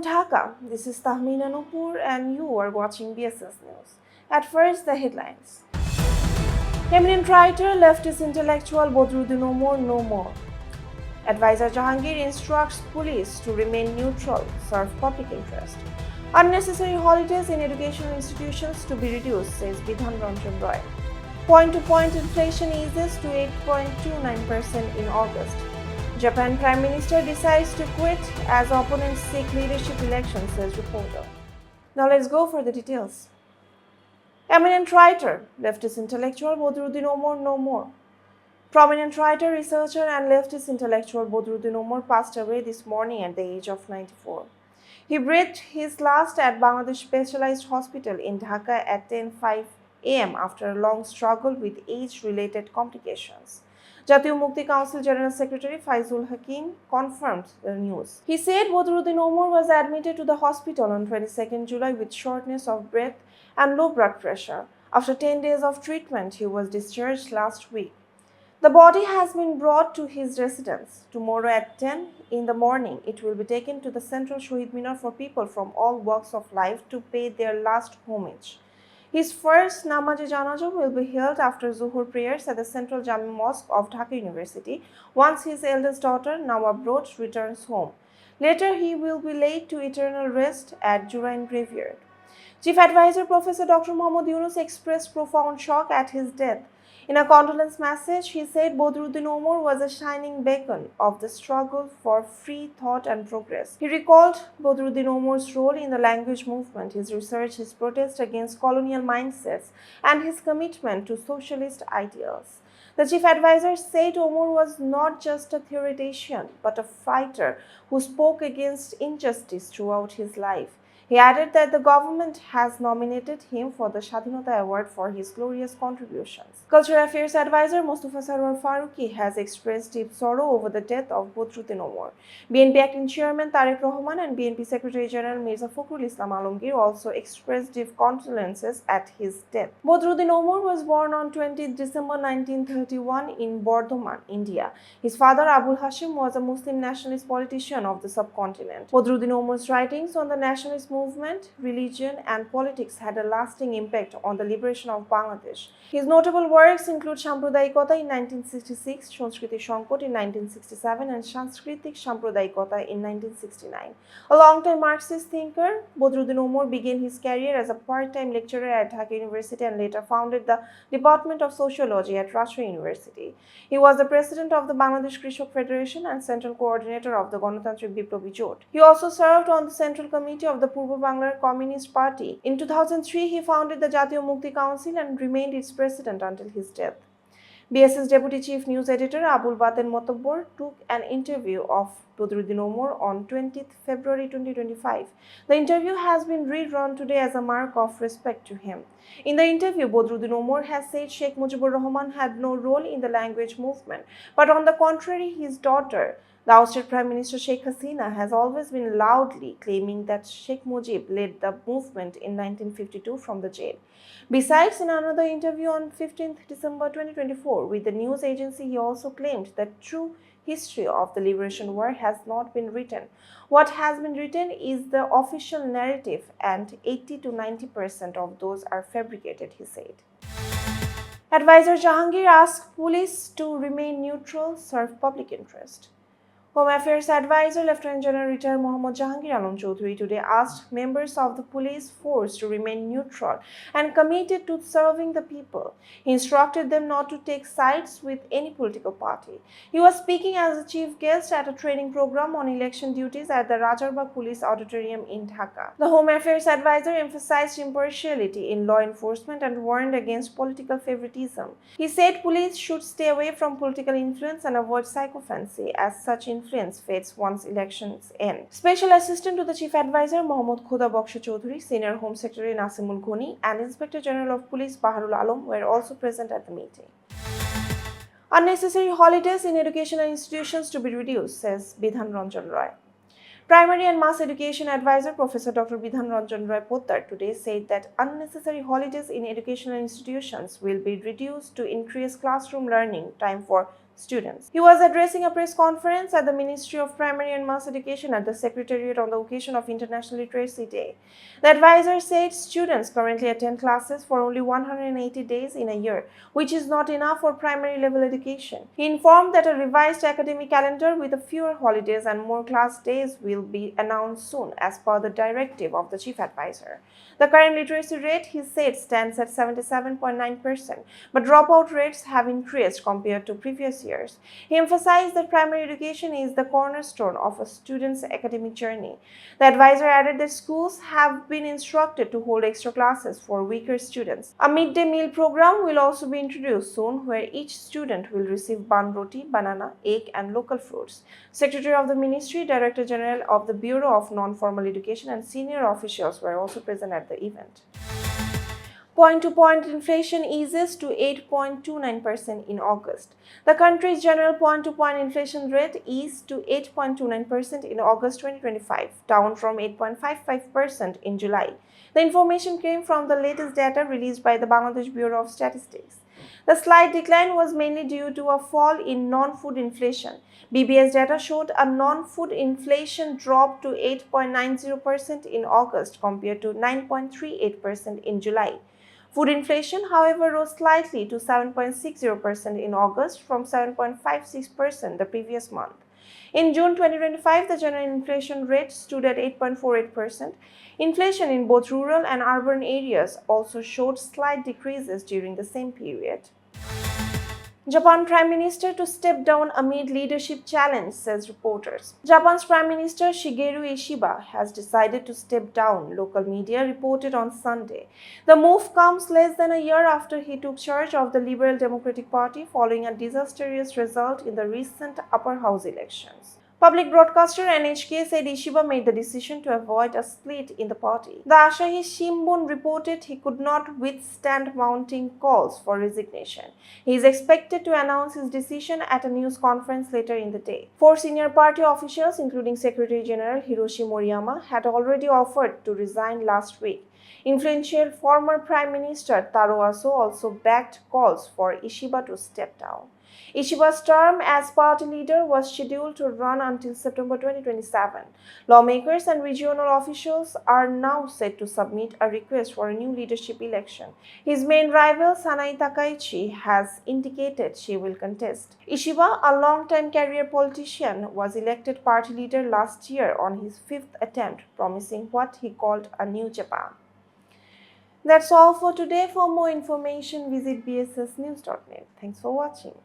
Dhaka, this is Tahmina Nupur and you are watching BSS News. At first, the headlines. Eminent writer, leftist intellectual Badruddin Umar no more. Advisor Jahangir instructs police to remain neutral, serve public interest. Unnecessary holidays in educational institutions to be reduced, says Bidhan Roy. Point-to-point inflation eases to 8.29% in August. Japan Prime Minister decides to quit as opponents seek leadership elections, says reporter. Now let's go for the details. Eminent writer, leftist intellectual Badruddin Umar no more. Prominent writer, researcher and leftist intellectual Badruddin Umar passed away this morning at the age of 94. He breathed his last at Bangladesh Specialized Hospital in Dhaka at 10:05 a.m. after a long struggle with age-related complications. Jatiya Mukti Council General Secretary Faizul Hakim confirmed the news. He said Badruddin Umar was admitted to the hospital on 22nd July with shortness of breath and low blood pressure. After 10 days of treatment, he was discharged last week. The body has been brought to his residence. Tomorrow at 10 in the morning, it will be taken to the central Shahid Minar for people from all walks of life to pay their last homage. His first namaz-e-janazah will be held after Zuhur prayers at the Central Jami Mosque of Dhaka University once his eldest daughter, Nawabrot, returns home. Later, he will be laid to eternal rest at Jurain Graveyard. Chief Advisor Professor Dr. Muhammad Yunus expressed profound shock at his death. In a condolence message, he said Badruddin Umar was a shining beacon of the struggle for free thought and progress. He recalled Badruddin Umar's role in the language movement, his research, his protest against colonial mindsets, and his commitment to socialist ideals. The chief advisor said Umar was not just a theoretician, but a fighter who spoke against injustice throughout his life. He added that the government has nominated him for the Shadhinota Award for his glorious contributions. Cultural Affairs Advisor Mustafa Sarwar Farooqi has expressed deep sorrow over the death of Badruddin Umar. BNP Acting Chairman Tariq Rahman and BNP Secretary General Mirza Fakhrul Islam Alamgir also expressed deep condolences at his death. Badruddin Umar was born on 20 December 1931 in Bardhaman, India. His father Abul Hashim was a Muslim nationalist politician of the subcontinent. Badruddin Umar's writings on the nationalist movement, religion, and politics had a lasting impact on the liberation of Bangladesh. His notable works include Sampradayikota in 1966, Sanskriti Sankot in 1967, and Sanskritik Sampradayikota in 1969. A long-time Marxist thinker, Badruddin Umar began his career as a part-time lecturer at Dhaka University and later founded the Department of Sociology at Rajshahi University. He was the president of the Bangladesh Krishak Federation and central coordinator of the Ganotantrik Biplobi Jot. He also served on the Central Committee of the Purba Banglar Communist Party. In 2003, he founded the Jatiya Mukti Council and remained its president until his death. BSS Deputy Chief News Editor Abul Baten Motabbor took an interview of Badruddin Umar on 20th February 2025. The interview has been rerun today as a mark of respect to him. In the interview, Badruddin Umar has said Sheikh Mujibur Rahman had no role in the language movement, but on the contrary, his daughter, the ousted Prime Minister Sheikh Hasina, has always been loudly claiming that Sheikh Mujib led the movement in 1952 from the jail. Besides, in another interview on 15th December 2024 with the news agency, he also claimed that true history of the Liberation War has not been written. What has been written is the official narrative, and 80 to 90% of those are fabricated, he said. Advisor Jahangir asked police to remain neutral, serve public interest. Home Affairs Advisor Lieutenant General Retired Mohammad Jahangir Alam Chaudhary today asked members of the police force to remain neutral and committed to serving the people. He instructed them not to take sides with any political party. He was speaking as a chief guest at a training program on election duties at the Rajarbagh Police Auditorium in Dhaka. The Home Affairs Advisor emphasized impartiality in law enforcement and warned against political favoritism. He said police should stay away from political influence and avoid sycophancy, as such influence fades once elections end. Special Assistant to the Chief Advisor Mohammad Khuda Baksha Chaudhary, Senior Home Secretary Nasimul Ghani, and Inspector General of Police Baharul Alam were also present at the meeting. Unnecessary holidays in educational institutions to be reduced, says Bidhan Roy. Primary and Mass Education Advisor Professor Dr. Bidhan Roy Pottar today said that unnecessary holidays in educational institutions will be reduced to increase classroom learning time for students. He was addressing a press conference at the Ministry of Primary and Mass Education at the Secretariat on the occasion of International Literacy Day. The advisor said students currently attend classes for only 180 days in a year, which is not enough for primary level education. He informed that a revised academic calendar with fewer holidays and more class days will be announced soon as per the directive of the chief advisor. The current literacy rate, he said, stands at 77.9%, but dropout rates have increased compared to previous years. He emphasized that primary education is the cornerstone of a student's academic journey. The advisor added that schools have been instructed to hold extra classes for weaker students. A midday meal program will also be introduced soon, where each student will receive bun roti, banana, egg, and local fruits. Secretary of the Ministry, Director General of the Bureau of Non-Formal Education, and senior officials were also present at the event. Point-to-point inflation eases to 8.29% in August. The country's general point-to-point inflation rate eased to 8.29% in August 2025, down from 8.55% in July. The information came from the latest data released by the Bangladesh Bureau of Statistics. The slight decline was mainly due to a fall in non-food inflation. BBS data showed a non-food inflation drop to 8.90% in August compared to 9.38% in July. Food inflation, however, rose slightly to 7.60% in August from 7.56% the previous month. In June 2025, the general inflation rate stood at 8.48%. Inflation in both rural and urban areas also showed slight decreases during the same period. Japan Prime Minister to step down amid leadership challenge, says reporters. Japan's Prime Minister Shigeru Ishiba has decided to step down, local media reported on Sunday. The move comes less than a year after he took charge of the Liberal Democratic Party following a disastrous result in the recent upper house elections. Public broadcaster NHK said Ishiba made the decision to avoid a split in the party. The Asahi Shimbun reported he could not withstand mounting calls for resignation. He is expected to announce his decision at a news conference later in the day. Four senior party officials, including Secretary General Hiroshi Moriyama, had already offered to resign last week. Influential former Prime Minister Taro Aso also backed calls for Ishiba to step down. Ishiba's term as party leader was scheduled to run until September 2027. Lawmakers and regional officials are now set to submit a request for a new leadership election. His main rival, Sanai Takaichi, has indicated she will contest. Ishiba, a long-time career politician, was elected party leader last year on his fifth attempt, promising what he called a new Japan. That's all for today. For more information, visit bssnews.net. Thanks for watching.